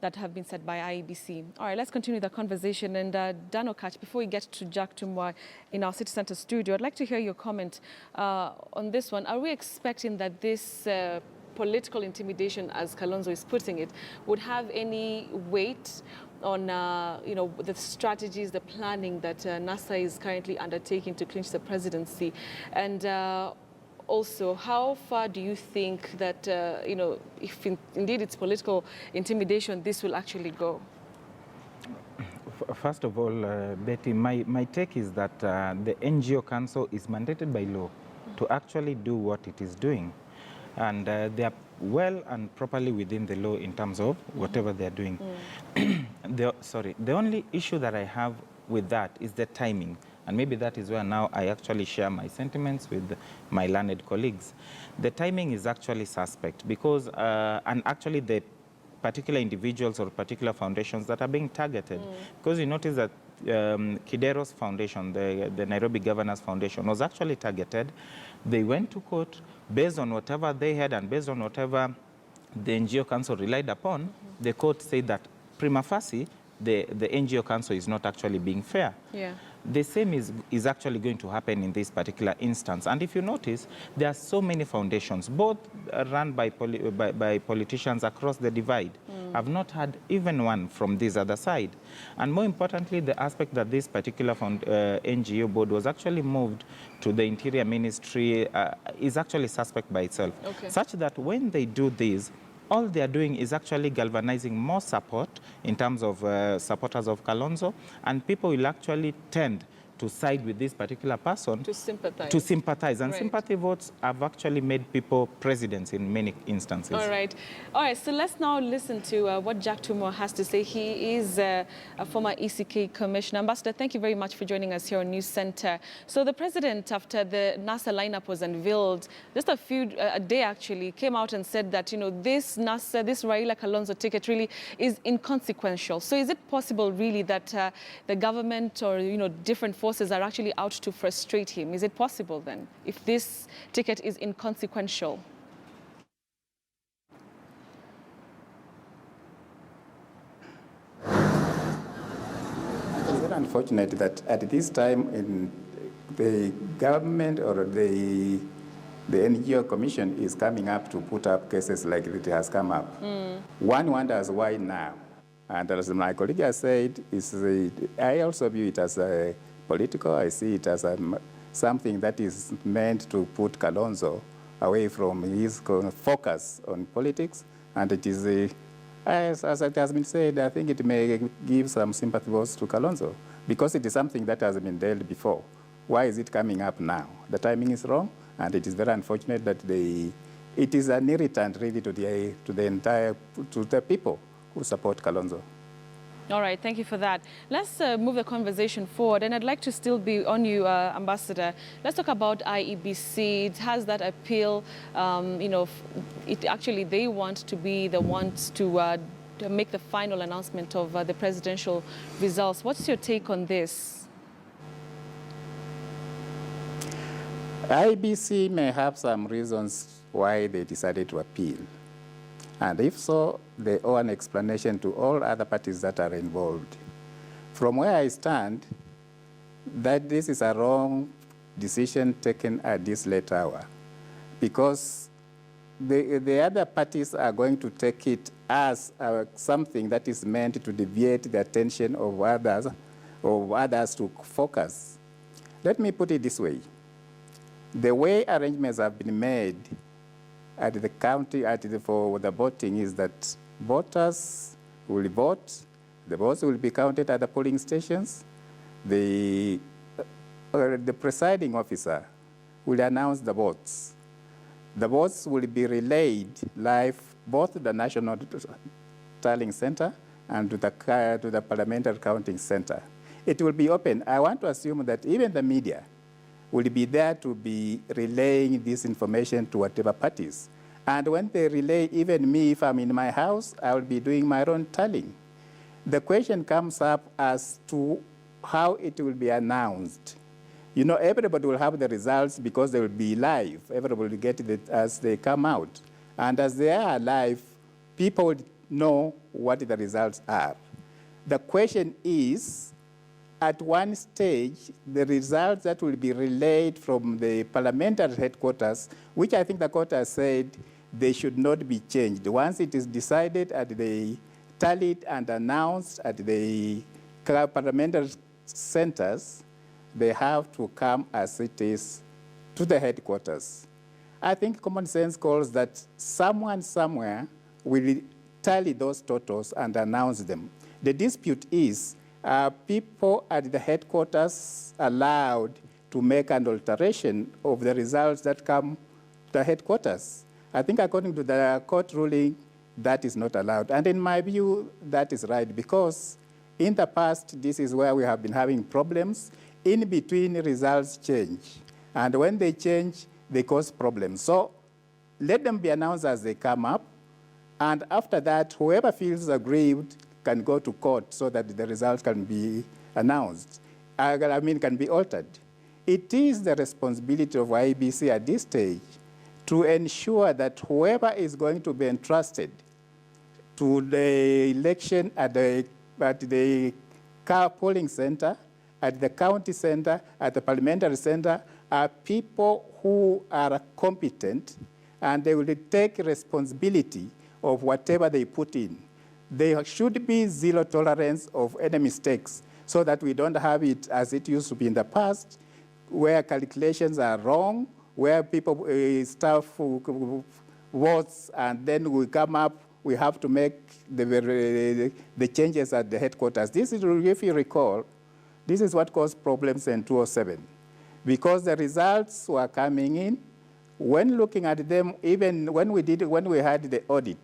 that have been set by IEBC. All right, let's continue the conversation. And Dan Okach, before we get to Jack Tumwa in our City Center studio, I'd like to hear your comment on this one. Are we expecting that this political intimidation, as Kalonzo is putting it, would have any weight on the strategies, the planning that NASA is currently undertaking to clinch the presidency? And also, how far do you think that, if indeed it's political intimidation, this will actually go? First of all, Betty, my take is that the NGO Council is mandated by law to actually do what it is doing. And they are well and properly within the law in terms of whatever they are doing. The only issue that I have with that is the timing. And maybe that is where now I actually share my sentiments with my learned colleagues. The timing is actually suspect because, and actually the particular individuals or particular foundations that are being targeted. Because you notice that Kidero's foundation, the Nairobi Governors Foundation, was actually targeted. They went to court based on whatever they had and based on whatever the NGO Council relied upon. The court said that prima facie, the NGO Council is not actually being fair. Yeah. The same is actually going to happen in this particular instance. And if you notice, there are so many foundations, both run by politicians across the divide. I've not had even one from this other side. And more importantly, the aspect that this particular NGO board was actually moved to the Interior Ministry is actually suspect by itself. Okay. Such that when they do this, all they are doing is actually galvanizing more support in terms of supporters of Kalonzo, and people will actually tend to side with this particular person. To sympathize. To sympathize. And right. Sympathy votes have actually made people presidents in many instances. All right. All right, so let's now listen to what Jack Tumwa has to say. He is a former ECK commissioner. Ambassador, thank you very much for joining us here on News Center. So the president, after the NASA lineup was unveiled, just a day actually, came out and said that, this NASA, this Raila Kalonzo ticket really is inconsequential. So is it possible really that the government or, different forces are actually out to frustrate him? Is it possible then, if this ticket is inconsequential? It's very unfortunate that at this time in the government or the NGO Commission is coming up to put up cases like it has come up. One wonders why now. And as my colleague has said, I also view it as political. I see it as something that is meant to put Kalonzo away from his focus on politics. And it is, as it has been said, I think it may give some sympathy votes to Kalonzo because it is something that has been dealt before. Why is it coming up now? The timing is wrong, and it is very unfortunate that it is an irritant really to the people who support Kalonzo. All right, thank you for that. Let's move the conversation forward, and I'd like to still be on you, Ambassador. Let's talk about IEBC. It has that appeal, they want to be the ones to make the final announcement of the presidential results. What's your take on this? IEBC may have some reasons why they decided to appeal. And if so, they owe an explanation to all other parties that are involved. From where I stand, that this is a wrong decision taken at this late hour, because the other parties are going to take it as something that is meant to deviate the attention of others to focus. Let me put it this way. The way arrangements have been made at the county, for the voting is that voters will vote, the votes will be counted at the polling stations, the presiding officer will announce the votes. The votes will be relayed live both to the National Tallying Center and to the Parliamentary Counting Center. It will be open. I want to assume that even the media will be there to be relaying this information to whatever parties. And when they relay, even me, if I'm in my house, I will be doing my own tallying. The question comes up as to how it will be announced. Everybody will have the results because they will be live. Everybody will get it as they come out. And as they are live, people know what the results are. The question is, at one stage, the results that will be relayed from the parliamentary headquarters, which I think the court has said they should not be changed. Once it is decided at the tallied and announced at the parliamentary centers, they have to come as it is to the headquarters. I think common sense calls that someone somewhere will tally those totals and announce them. The dispute is, are people at the headquarters allowed to make an alteration of the results that come to the headquarters? I think according to the court ruling, that is not allowed. And in my view, that is right, because in the past, this is where we have been having problems. In between, results change. And when they change, they cause problems. So let them be announced as they come up. And after that, whoever feels aggrieved can go to court so that the results can be announced. Can be altered. It is the responsibility of IEBC at this stage to ensure that whoever is going to be entrusted to the election at the polling center, at the county center, at the parliamentary center, are people who are competent, and they will take responsibility of whatever they put in. There should be zero tolerance of any mistakes so that we don't have it as it used to be in the past, where calculations are wrong, where people stuff votes, and then we come up, we have to make the changes at the headquarters. This is, if you recall, this is what caused problems in 2007, because the results were coming in. When looking at them, even when we had the audit,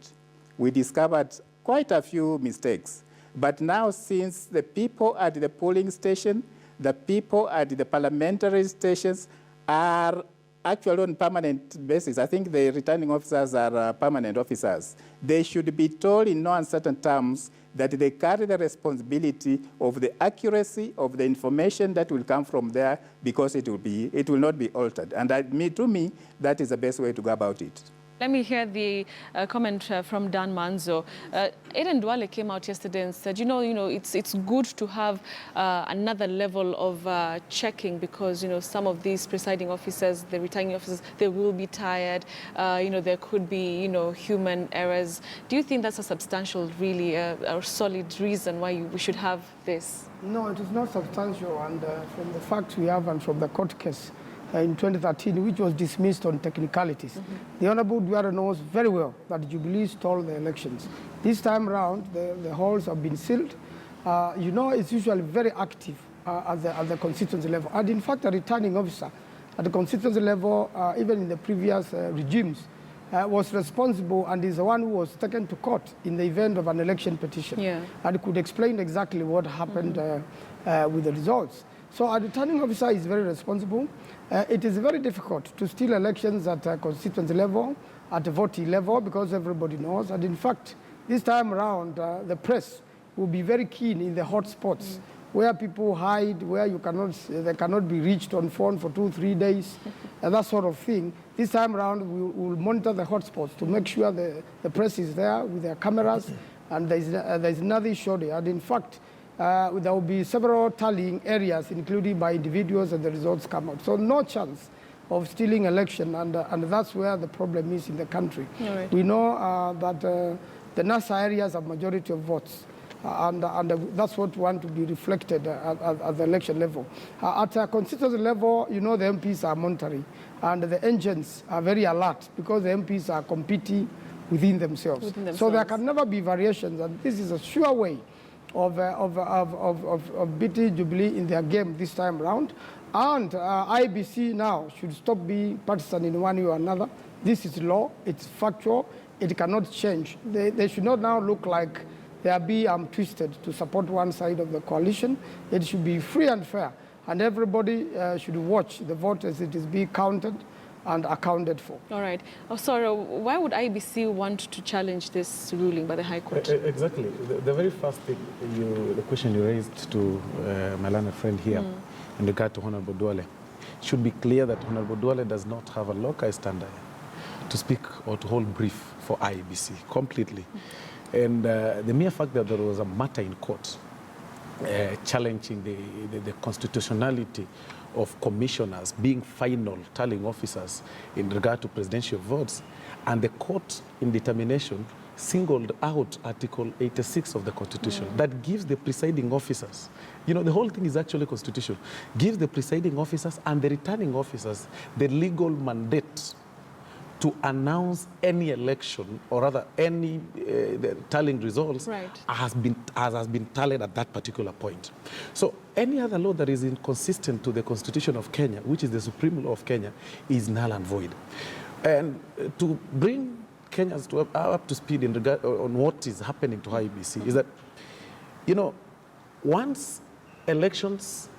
we discovered quite a few mistakes. But now, since the people at the polling station, the people at the parliamentary stations are actually on permanent basis. I think the returning officers are permanent officers. They should be told in no uncertain terms that they carry the responsibility of the accuracy of the information that will come from there, because it will not be altered. And to me, that is the best way to go about it. Let me hear the comment from Dan Manzo. Aiden Duale came out yesterday and said, it's good to have another level of checking, because, some of these presiding officers, the returning officers, they will be tired. There could be, human errors. Do you think that's a substantial, really, a solid reason why we should have this? No, it is not substantial. And from the facts we have and from the court case, in 2013, which was dismissed on technicalities. The Honorable Duare knows very well that Jubilee stole the elections. This time around, the halls have been sealed. It's usually very active at the constituency level. And in fact, a returning officer at the constituency level, even in the previous regimes, was responsible and is the one who was taken to court in the event of an election petition. Yeah. And could explain exactly what happened with the results. So a returning officer is very responsible. It is very difficult to steal elections at a constituency level, at a voting level, because everybody knows. And in fact, this time around, the press will be very keen in the hot spots where people hide, where they cannot be reached on phone for 2-3 days, and that sort of thing. This time around, we will monitor the hot spots to make sure the press is there with their cameras, and there's nothing shoddy. And in fact, there will be several tallying areas, including by individuals, and the results come out. So no chance of stealing election, and that's where the problem is in the country. Right. We know that the NASA areas have majority of votes, and that's what we want to be reflected at the election level. At a constituency level, the MPs are monitoring, and the engines are very alert, because the MPs are competing within themselves. So there can never be variations, and this is a sure way of beating Jubilee in their game this time around. And IEBC now should stop being partisan in one way or another. This is law, it's factual, it cannot change. They should not now look like they are being twisted to support one side of the coalition. It should be free and fair, and everybody should watch the vote as it is being counted and accounted for. All right. Oh, sorry, why would IEBC want to challenge this ruling by the High Court? Exactly. The very first thing, the question you raised to my learned friend here in regard to Honorable Duale, should be clear that Honorable Duale does not have a localized standard to speak or to hold brief for IEBC completely. And the mere fact that there was a matter in court challenging the constitutionality of commissioners being final tallying officers in regard to presidential votes, and the court in determination singled out Article 86 of the Constitution that gives the presiding officers, you know, the whole thing is actually constitutional, gives the presiding officers and the returning officers the legal mandate to announce any election, or rather any the tallying results has been tallied at that particular point. So any other law that is inconsistent to the Constitution of Kenya, which is the supreme law of Kenya, is null and void. And to bring Kenyans up to speed in regard on what is happening to IEBC is that, you know, once elections,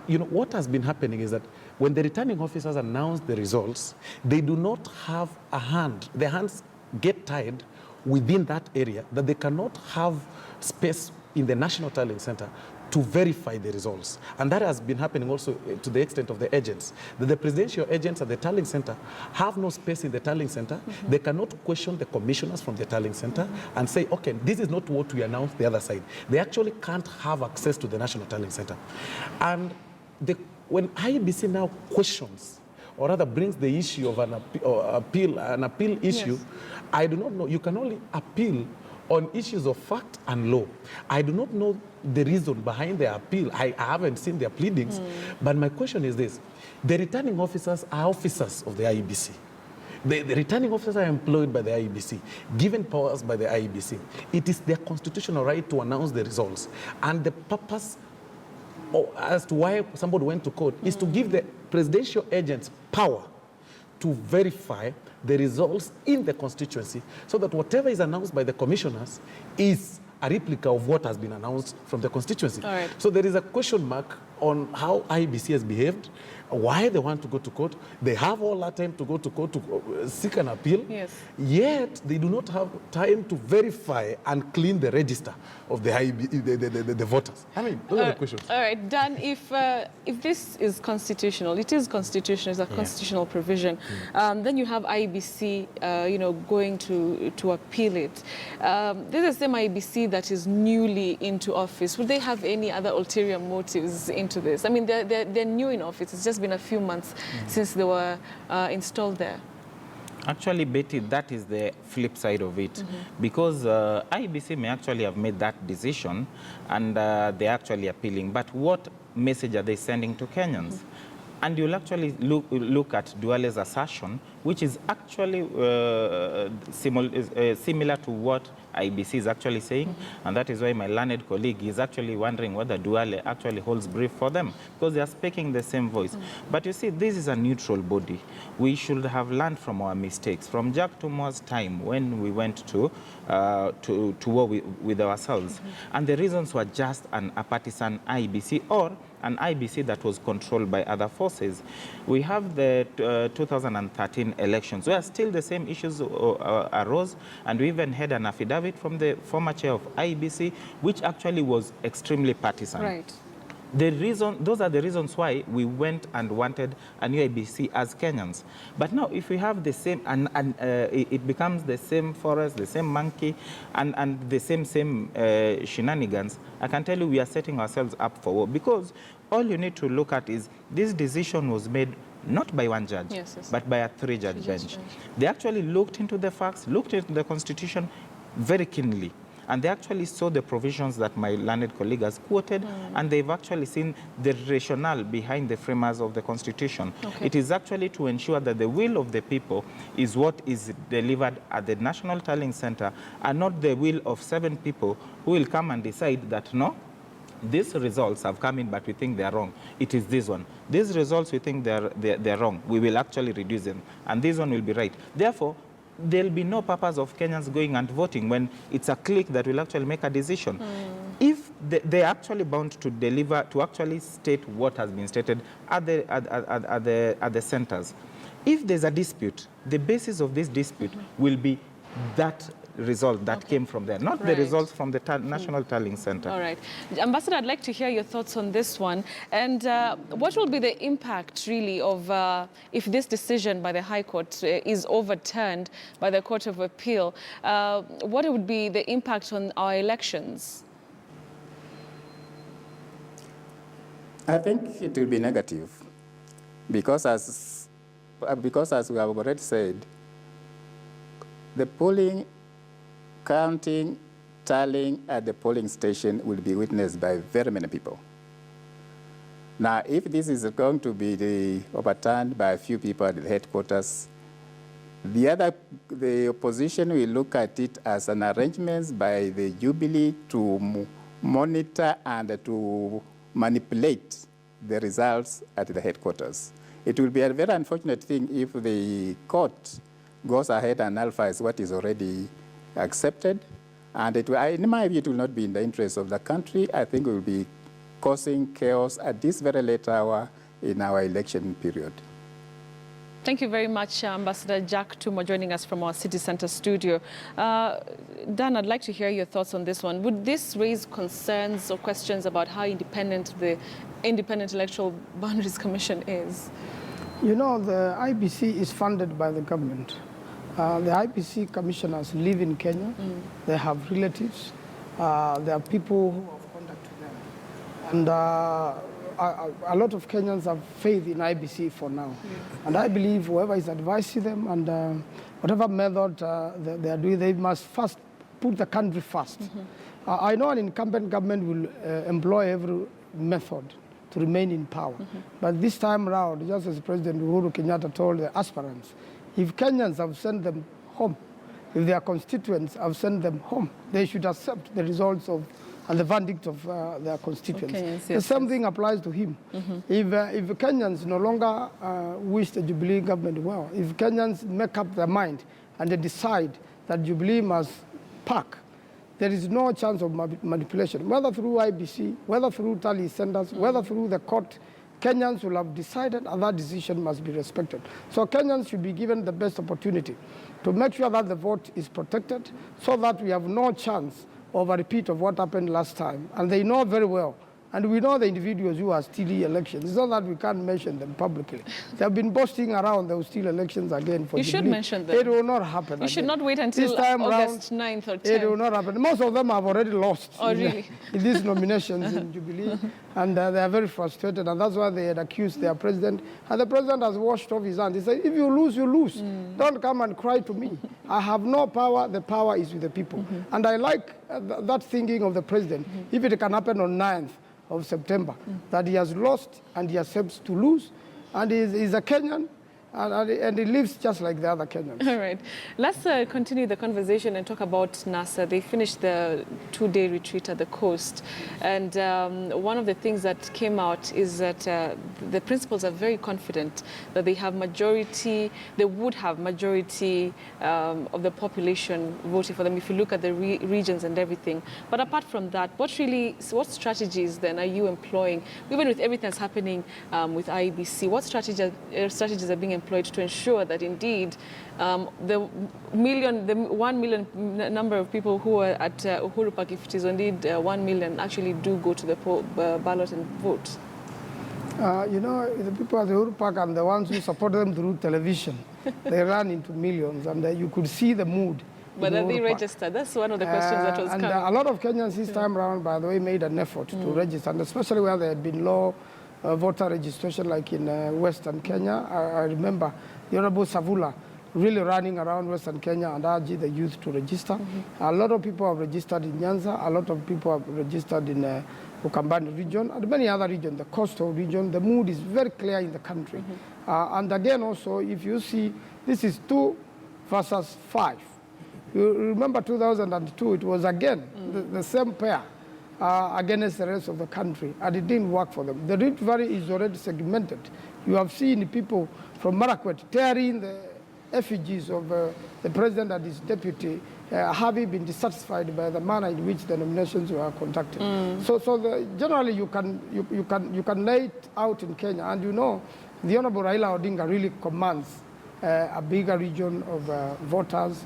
you know, what has been happening is that when the returning officers announce the results, they do not have a hand. Their hands get tied within that area, that they cannot have space in the National Tallying Center to verify the results. And that has been happening also to the extent of the agents. That the presidential agents at the tallying center have no space in the tallying center. They cannot question the commissioners from the tallying center and say, okay, this is not what we announced the other side. They actually can't have access to the National Tallying Center. And when IEBC now questions, or rather brings the issue of an appeal issue, I do not know. You can only appeal on issues of fact and law. I do not know the reason behind the appeal. I haven't seen their pleadings. But my question is this. The returning officers are officers of the IEBC. The returning officers are employed by the IEBC, given powers by the IEBC. It is their constitutional right to announce the results. And the purpose as to why somebody went to court is to give the presidential agents power to verify the results in the constituency, so that whatever is announced by the commissioners is a replica of what has been announced from the constituency. So there is a question mark on how IEBC has behaved, why they want to go to court. They have all that time to go to court to seek an appeal, yet they do not have time to verify and clean the register of the the voters. I mean, those are the questions. All right, Dan, if this is constitutional, it is constitutional, it's a constitutional provision, then you have IEBC, you know, going to appeal it. This is the same IEBC that is newly into office. Would they have any other ulterior motives into this? I mean, they're new in office. It's just been a few months since they were installed there. Actually, Betty, that is the flip side of it, because IEBC may actually have made that decision and they're actually appealing. But what message are they sending to Kenyans? And you'll actually look at Duale's assertion, which is actually similar to what IEBC is actually saying. And that is why my learned colleague is actually wondering whether Duale actually holds brief for them, because they are speaking the same voice. But you see, this is a neutral body. We should have learned from our mistakes. From Jack Tumoa's time, when we went to war with ourselves. And the reasons were just a partisan IEBC, or an IEBC that was controlled by other forces. We have the 2013 elections, where still the same issues arose, and we even had an affidavit from the former chair of IEBC, which actually was extremely partisan. Those are the reasons why we went and wanted a new IEBC as Kenyans. But now, if we have the same, it becomes the same forest, the same monkey, and the same shenanigans, I can tell you we are setting ourselves up for war, because all you need to look at is this decision was made not by one judge, but by a three-judge bench. They actually looked into the facts, looked into the Constitution very keenly. And they actually saw the provisions that my learned colleague has quoted, and they've actually seen the rationale behind the framers of the Constitution. It is actually to ensure that the will of the people is what is delivered at the National Tallying Center, and not the will of 7 people who will come and decide that, no, these results have come in, but we think they are wrong. It is this one. These results, we think they're wrong. We will actually reduce them, and this one will be right. Therefore, there'll be no purpose of Kenyans going and voting when it's a clique that will actually make a decision. If they're actually bound to deliver, to actually state what has been stated at the centers. If there's a dispute, the basis of this dispute will be that result that came from there, not the Right. results from the National Tallying Center. All right. Ambassador, I'd like to hear your thoughts on this one. And what will be the impact, really, of if this decision by the High Court is overturned by the Court of Appeal? What would be the impact on our elections? I think it will be negative because as we have already said, the polling, counting, tallying at the polling station will be witnessed by very many people. Now, if this is going to be overturned by a few people at the headquarters, the opposition will look at it as an arrangement by the Jubilee to monitor and to manipulate the results at the headquarters. It will be a very unfortunate thing if the court goes ahead and nullifies what is already accepted. And in my view, it will not be in the interest of the country. I think it will be causing chaos at this very late hour in our election period. Thank you very much, Ambassador Jack Tumo, joining us from our City Center studio. Dan, I'd like to hear your thoughts on this one. Would this raise concerns or questions about how independent the Independent Electoral Boundaries Commission is? You know, the IEBC is funded by the government. The IEBC commissioners live in Kenya. They have relatives. There are people who have contact with them. And a lot of Kenyans have faith in IEBC for now. And I believe whoever is advising them and whatever method they are doing, they must first put the country first. I know an incumbent government will employ every method to remain in power. But this time around, just as President Uhuru Kenyatta told the aspirants, if Kenyans have sent them home, if their constituents have sent them home, they should accept the results of and the verdict of their constituents. Okay, yes, the same thing applies to him. If Kenyans no longer wish the Jubilee government well, if Kenyans make up their mind and they decide that Jubilee must pack, there is no chance of manipulation, whether through IEBC, whether through tally centers, whether through the court. Kenyans will have decided, and that decision must be respected. So Kenyans should be given the best opportunity to make sure that the vote is protected so that we have no chance of a repeat of what happened last time. And they know very well. And we know the individuals who are stealing elections. It's not that we can't mention them publicly. They have been boasting around they will steal elections again for You Jubilee. should mention them. It will not happen You should again. not wait until this time August around, 9th or 10th. It will not happen. Most of them have already lost Oh, really? in these nominations in Jubilee. And they are very frustrated. And that's why they had accused their president. And the president has washed off his hands. He said, if you lose, you lose. Don't come and cry to me. I have no power. The power is with the people. And I like that thinking of the president. If it can happen on 9th of September, that he has lost and he accepts to lose, and he's a Kenyan, and he lives just like the other Kenyans. All right. Let's continue the conversation and talk about NASA. They finished the two-day retreat at the coast. And one of the things that came out is that the principals are very confident that they have majority, they would have majority of the population voting for them if you look at the regions and everything. But apart from that, what strategies then are you employing, even with everything that's happening with IEBC? What strategies are being employed to ensure that indeed the 1 million number of people who are at Uhuru Park, if it is indeed 1 million, actually do go to the ballot and vote? You know, the people at the Uhuru Park and the ones who support them through television, they run into millions, and you could see the mood. But are they registered? That's one of the questions that was coming. A lot of Kenyans this time around, by the way, made an effort to register, and especially where there had been low voter registration, like in Western Kenya. I remember the Honorable Savula really running around Western Kenya and urging the youth to register. A lot of people have registered in Nyanza. A lot of people have registered in Ukambani region and many other regions, the coastal region. The mood is very clear in the country. And again, also, if you see, this is 2 versus 5. You remember 2002, it was again the same pair against the rest of the country, and it didn't work for them. The Rift Valley is already segmented. You have seen people from Marakwet tearing the effigies of the president and his deputy, having been dissatisfied by the manner in which the nominations were conducted. Generally, you can lay it out in Kenya, and you know, the Honorable Raila Odinga really commands a bigger region of voters.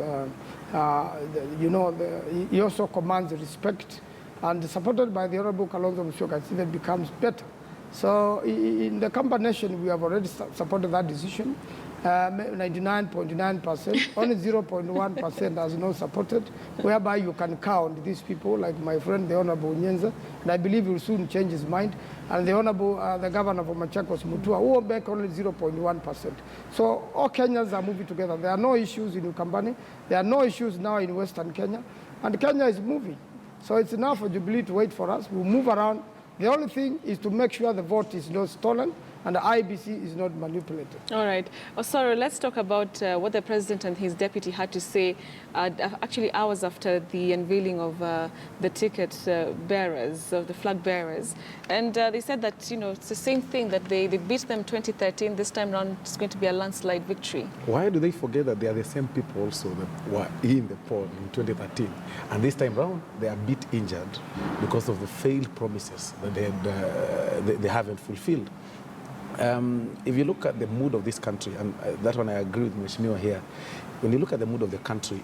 He also commands respect, and supported by the Honorable Kalonzo Musyoka, it even becomes better. So in the combination, we have already supported that decision. 99.9%, only 0.1% has not supported, whereby you can count these people, like my friend, the Honorable Nyenza, and I believe he will soon change his mind, and the Honorable, the Governor of Machakos, Mutua, who will back only 0.1%. So all Kenyans are moving together. There are no issues in Ukambani. There are no issues now in Western Kenya, and Kenya is moving. So it's enough for Jubilee to wait for us. We'll move around. The only thing is to make sure the vote is not stolen and the IEBC is not manipulated. All right. Osoro, let's talk about what the president and his deputy had to say actually hours after the unveiling of the ticket bearers, of the flag bearers. And they said that, it's the same thing, that they beat them 2013. This time around, it's going to be a landslide victory. Why do they forget that they are the same people also that were in the poll in 2013? And this time around, they are a bit injured because of the failed promises that they haven't fulfilled. If you look at the mood of this country, and that one I agree with Mheshimiwa here, when you look at the mood of the country,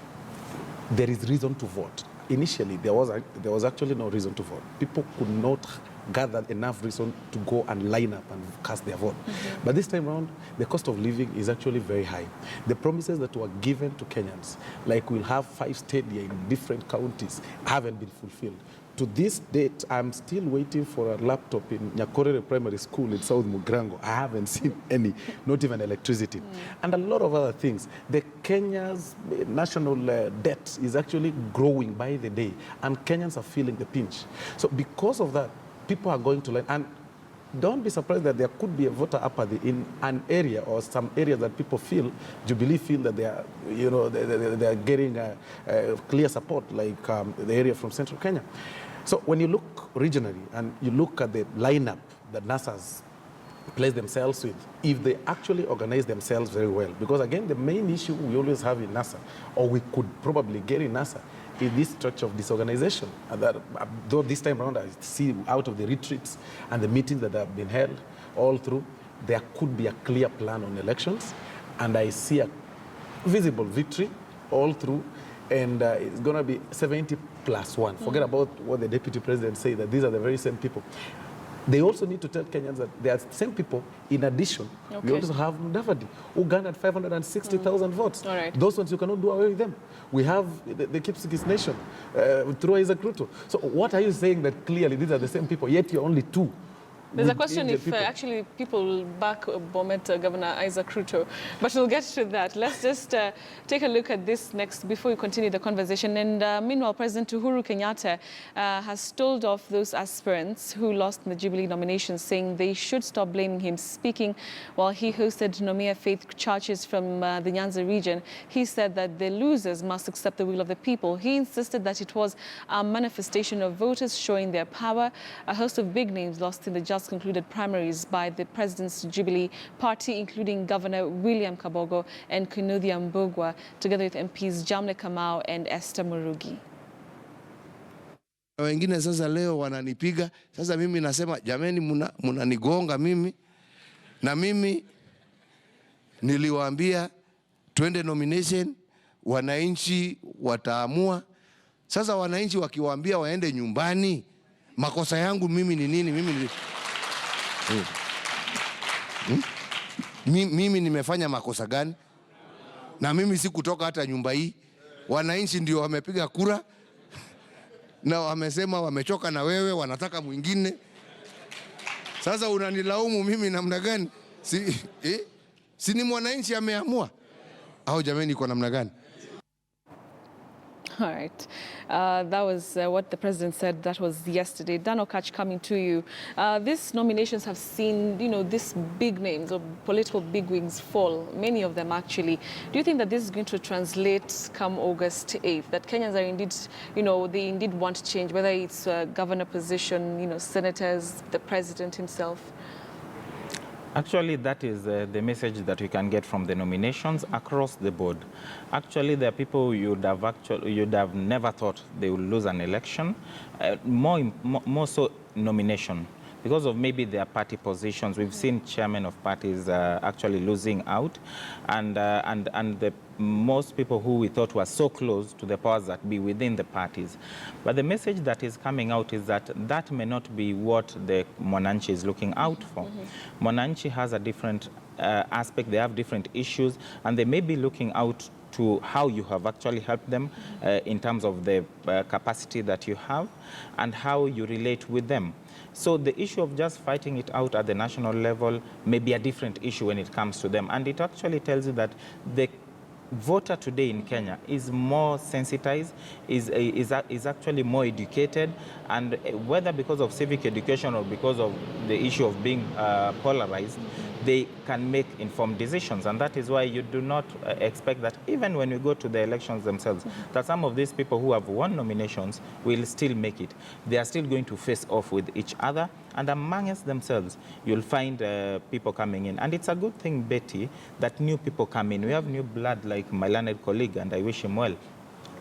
there is reason to vote. Initially, there was actually no reason to vote. People could not gather enough reason to go and line up and cast their vote. Mm-hmm. But this time around, the cost of living is actually very high. The promises that were given to Kenyans, like we'll have 5 stadiums in different counties, haven't been fulfilled. To this date, I'm still waiting for a laptop in Nyakorere Primary School in South Mugrango. I haven't seen any, not even electricity. And a lot of other things. The Kenya's national debt is actually growing by the day, and Kenyans are feeling the pinch. So because of that, people are going to learn. And don't be surprised that there could be a voter apathy in an area or some areas that people feel, Jubilee feel that they are, they are getting clear support, like the area from Central Kenya. So when you look regionally and you look at the lineup that NASA's place themselves with, if they actually organize themselves very well, because again, the main issue we always have in NASA, or we could probably get in NASA, is this structure of disorganization. And that, though this time around I see out of the retreats and the meetings that have been held all through, there could be a clear plan on elections, and I see a visible victory all through, and it's going to be 70+1. Forget about what the deputy president said, that these are the very same people. They also need to tell Kenyans that they are the same people. In addition, we also have Mudavadi, who garnered 560,000 votes. All right. Those ones, you cannot do away with them. We have the Kipsigis Nation through Isaac Ruto. So what are you saying that clearly these are the same people, yet you're only 2? There's a question if actually people will back Bomet Governor Isaac Ruto, but we'll get to that. Let's just take a look at this next before we continue the conversation. And meanwhile, President Uhuru Kenyatta has told off those aspirants who lost in the Jubilee nomination, saying they should stop blaming him. Speaking while he hosted Nomia faith churches from the Nyanza region, he said that the losers must accept the will of the people. He insisted that it was a manifestation of voters showing their power. A host of big names lost in the just concluded primaries by the president's Jubilee party, including Governor William Kabogo and Kinuthia Mbugua, together with MPs Jamle Kamau and Esther Murugi. Wengine sasa leo wananipiga. Sasa mimi nasema jameni, munanigonga mimi. Na mimi niliwaambia twende nomination, wananchi wataamua. Sasa wananchi wakiwaambia waende nyumbani, makosa yangu mimi ni nini? Mimi nimefanya makosa gani? Na mimi si kutoka hata nyumba hii. Wananchi ndio wamepiga kura na wamesema wamechoka na wewe, wanataka mwingine. Sasa unanilaumu mimi namna gani? Si ni mwananchi ameamua? Au jameni, kwa namna gani? All right. That was what the president said. That was yesterday. Dan Okach, coming to you. These nominations have seen, these big names or political bigwigs fall, many of them actually. Do you think that this is going to translate come August 8th, that Kenyans are indeed, they indeed want change, whether it's a governor position, senators, the president himself? Actually, that is the message that we can get from the nominations across the board. Actually, there are people you'd have never thought they would lose an election. More so nomination. because of maybe their party positions. We've seen chairmen of parties actually losing out, and the most people who we thought were so close to the powers that be within the parties. But the message that is coming out is that that may not be what the Mwananchi is looking out for. Mwananchi has a different aspect, they have different issues, and they may be looking out to how you have actually helped them in terms of the capacity that you have and how you relate with them. So the issue of just fighting it out at the national level may be a different issue when it comes to them. And it actually tells you that the voter today in Kenya is more sensitized, is actually more educated, and whether because of civic education or because of the issue of being polarized, they can make informed decisions. And that is why you do not expect that even when we go to the elections themselves, that some of these people who have won nominations will still make it. They are still going to face off with each other, and amongst themselves, you'll find people coming in. And it's a good thing, Betty, that new people come in. We have new blood like my learned colleague, and I wish him well.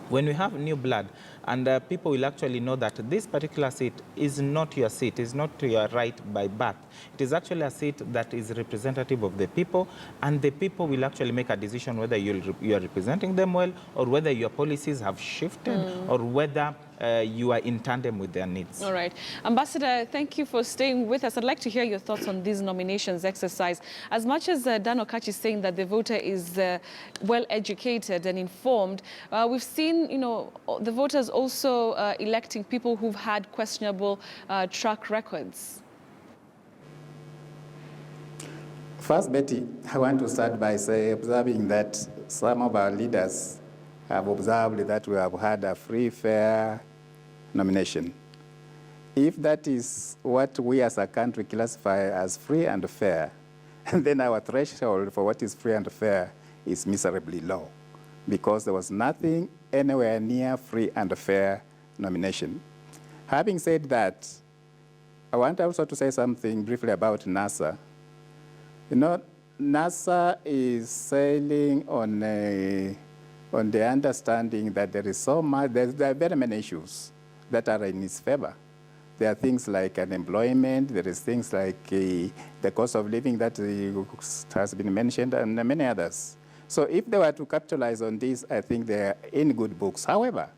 When we have new blood, and people will actually know that this particular seat is not your seat, is not your right by birth. It is actually a seat that is representative of the people, and the people will actually make a decision whether you are representing them well, or whether your policies have shifted, or whether you are in tandem with their needs. All right. Ambassador, thank you for staying with us. I'd like to hear your thoughts on this nominations exercise. As much as Dan Okachi is saying that the voter is well educated and informed, we've seen, the voters also electing people who've had questionable track records. First, Betty, I want to start by observing that some of our leaders have observed that we have had a free, fair nomination. If that is what we as a country classify as free and fair, then our threshold for what is free and fair is miserably low, because there was nothing anywhere near free and fair nomination. Having said that, I want also to say something briefly about NASA. NASA is sailing on the understanding that there is so much, there are very many issues that are in its favor. There are things like unemployment, there is things like the cost of living that has been mentioned, and many others. So if they were to capitalize on this, I think they're in good books. However,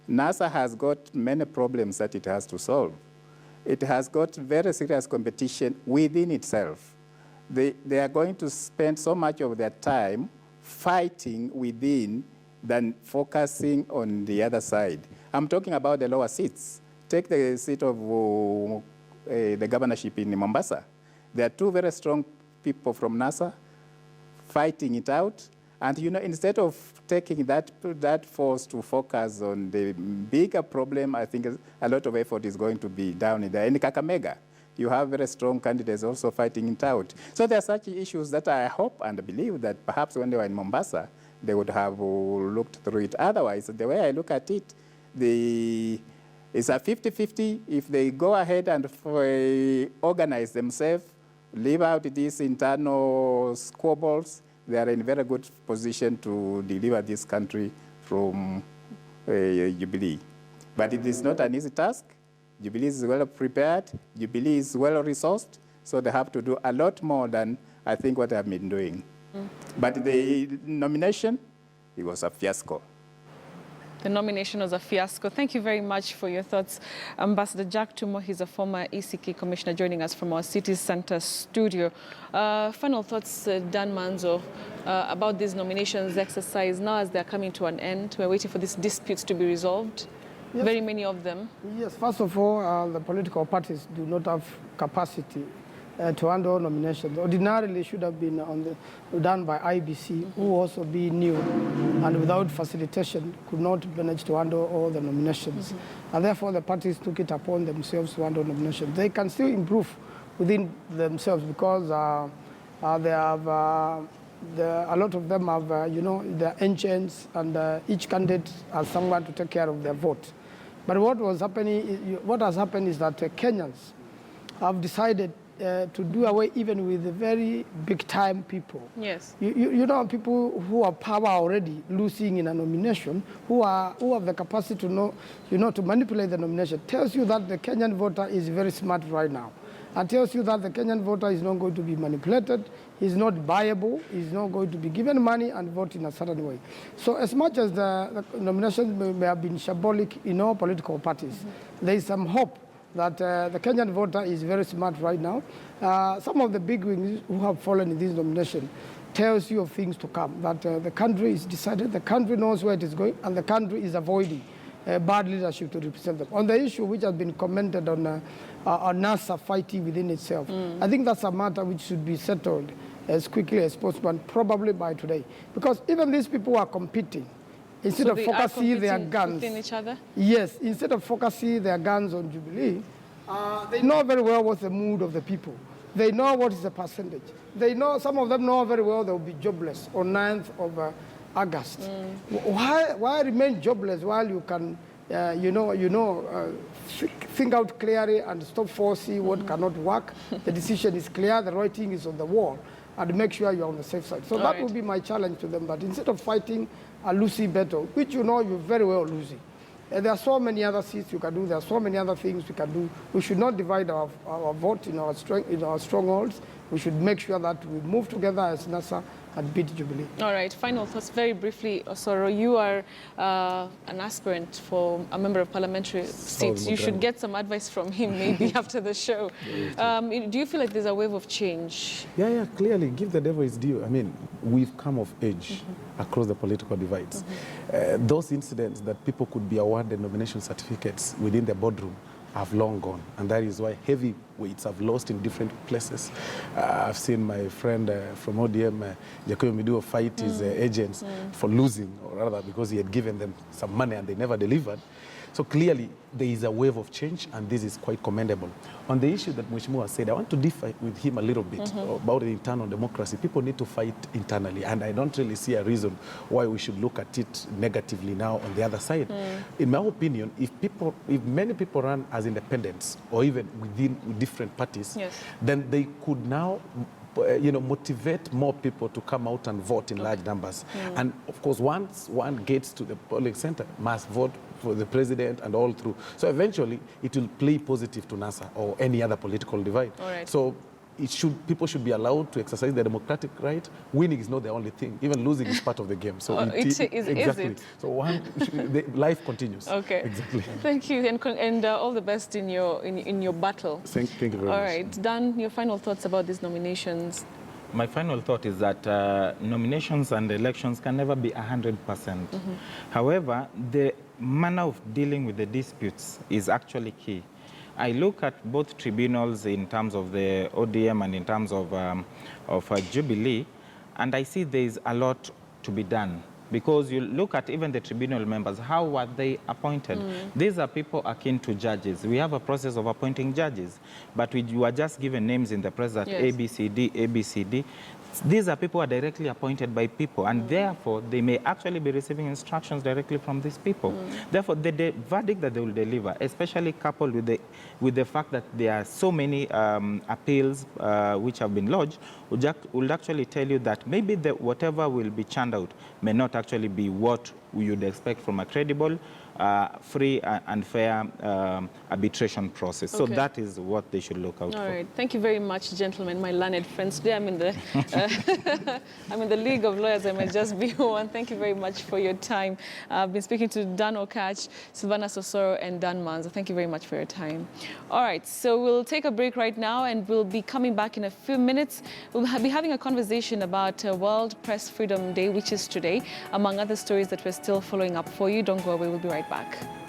NASA has got many problems that it has to solve. It has got very serious competition within itself. They are going to spend so much of their time fighting within than focusing on the other side. I'm talking about the lower seats. Take the seat of the governorship in Mombasa. There are two very strong people from NASA fighting it out. And instead of taking that force to focus on the bigger problem, I think a lot of effort is going to be down in there. In Kakamega, you have very strong candidates also fighting it out. So there are such issues that I hope and believe that perhaps when they were in Mombasa, they would have looked through it. Otherwise, the way I look at it, it's a 50-50. If they go ahead and organize themselves, leave out these internal squabbles, they are in a very good position to deliver this country from Jubilee. But it is not an easy task. Jubilee is well prepared. Jubilee is well resourced. So they have to do a lot more than I think what they have been doing. But the nomination, it was a fiasco. The nomination was a fiasco. Thank you very much for your thoughts. Ambassador Jack Tumo, he's a former ECK commissioner, joining us from our city center studio. Final thoughts, Dan Manzo, about these nominations exercise now as they're coming to an end. We're waiting for these disputes to be resolved. Yes. Very many of them. Yes, first of all, the political parties do not have capacity to handle nominations. Ordinarily should have been done by IEBC, who also being new and without facilitation could not manage to handle all the nominations. And therefore the parties took it upon themselves to handle nominations. They can still improve within themselves because they have, a lot of them have, their engines, and each candidate has someone to take care of their vote. But what has happened is that Kenyans have decided to do away even with the very big-time people. Yes. You know, people who have power already losing in a nomination, who have the capacity to know, to manipulate the nomination, tells you that the Kenyan voter is very smart right now. and tells you that the Kenyan voter is not going to be manipulated, he's not buyable, he's not going to be given money and vote in a certain way. So as much as the nominations may have been shambolic in all political parties, there is some hope that the Kenyan voter is very smart right now. Some of the big wigs who have fallen in this nomination tells you of things to come, that the country is decided, the country knows where it is going, and the country is avoiding bad leadership to represent them. On the issue which has been commented on NASA fighting within itself, I think that's a matter which should be settled as quickly as possible, and probably by today. Because even these people are competing. Instead So of they are focusing their competing guns within each other? Yes, instead of focusing their guns on Jubilee, they know very well what's the mood of the people. They know what is the percentage. They know, some of them know very well they will be jobless on 9th of August. Why remain jobless while you can, think out clearly and stop forcing what cannot work? The decision is clear, the writing is on the wall, and make sure you're on the safe side. So that would be my challenge to them, that instead of fighting a losing battle, which you know you're very well losing, there are so many other seats you can do. There are so many other things we can do. We should not divide our vote in our strongholds. We should make sure that we move together as NASA and beat Jubilee. All right, final thoughts very briefly. Osoro, you are an aspirant for a member of parliamentary seat. You should get some advice from him maybe after the show. Do you feel like there's a wave of change? Yeah, clearly. Give the devil his due. I mean, we've come of age across the political divides. Those incidents that people could be awarded nomination certificates within the boardroom have long gone, and that is why heavyweights have lost in different places. I've seen my friend from ODM, Jacob Miduo, fight his agents for losing, or rather because he had given them some money and they never delivered. So clearly, there is a wave of change, and this is quite commendable. On the issue that Mheshimiwa said, I want to differ with him a little bit about the internal democracy. People need to fight internally, and I don't really see a reason why we should look at it negatively now on the other side. In my opinion, if many people run as independents or even within different parties, then they could now motivate more people to come out and vote in large numbers. And of course, once one gets to the polling center, must vote for the president and all through. So eventually, it will play positive to NASA or any other political divide. So people should be allowed to exercise their democratic right. Winning is not the only thing. Even losing is part of the game. So exactly. Is it? So life continues. Okay. Exactly. Thank you, and all the best in your battle. Thank you very much. All right, Dan, your final thoughts about these nominations? My final thought is that nominations and elections can never be 100%. However, the manner of dealing with the disputes is actually key. I look at both tribunals in terms of the ODM and in terms of Jubilee, and I see there is a lot to be done. Because you look at even the tribunal members, how were they appointed? These are people akin to judges. We have a process of appointing judges, but we were just given names in the press that ABCD, ABCD. These are people who are directly appointed by people, and therefore they may actually be receiving instructions directly from these people. Therefore, the verdict that they will deliver, especially coupled with the fact that there are so many appeals which have been lodged, will actually tell you that maybe whatever will be churned out may not actually be what we would expect from a credible, free and fair arbitration process. So that is what they should look out for. All right. Thank you very much, gentlemen, my learned friends. Today I'm in the I'm in the League of Lawyers. I might just be one. Thank you very much for your time. I've been speaking to Dan Okach, Sylvanus Osoro, and Dan Manza. Thank you very much for your time. All right. So we'll take a break right now, and we'll be coming back in a few minutes. We'll be having a conversation about World Press Freedom Day, which is today, among other stories that we're still following up for you. Don't go away. We'll be right back.